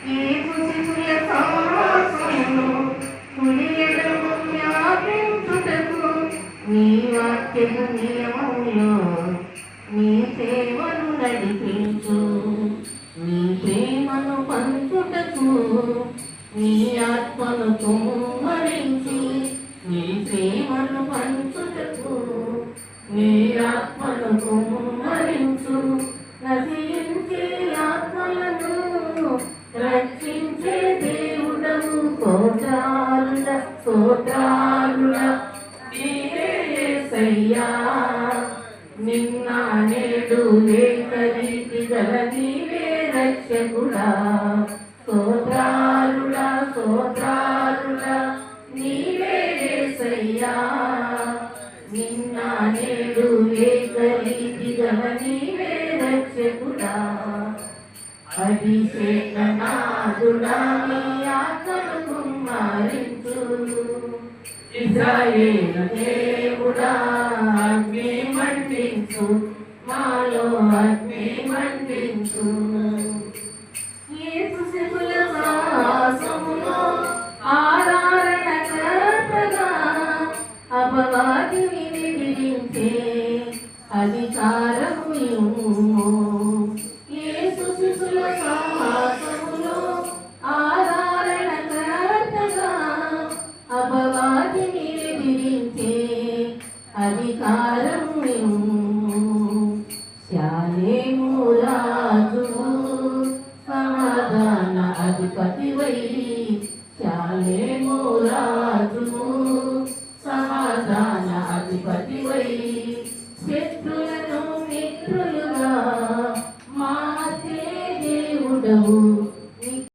ఈ కుశికుల సాహసమును కుడియడము వ్యాపించుటకు నీ వాక్యము నియమములో నీ సేవను నడిపించు. నీ ప్రేమను పంచుటకు నీ ఆత్మను కుమ్మరించి, నీ ప్రేమను పంచుటకు నీ ఆత్మను కుమ్మరించు. నశించే ఆత్మలను రక్షించే దేవుడవు స్తోత్రాలుడ స్తోత్రాలుడ నీవే యేసయ్యా. నిన్న నేడు ఏకరీతి గల నీవే రక్షకుడా. స్తోత్రాలుడా స్తోత్రాలుడా నీవే యేసయ్యా. నిన్న నేడు ఏకరీతి గల నీవే రక్షకుడా. అభిషేకనాథుడా నీ ఆత్మను కుమ్మరించు. ఇశ్రాయేలు దేవుడా అగ్ని మండించు, మాలో అగ్ని మండించు. యేసు శిలువ సాహసములో ఆరాధనకర్తగా అపవాదిని ఎదిరించే అధికారము ఇమ్ము. యేసు శిలువ సాహసములో ఆరాధనకర్తగా అపవాదిని ఎదిరించే అధికారము ఇమ్ము. శాలేము రాజు సమాధాన అధిపతివై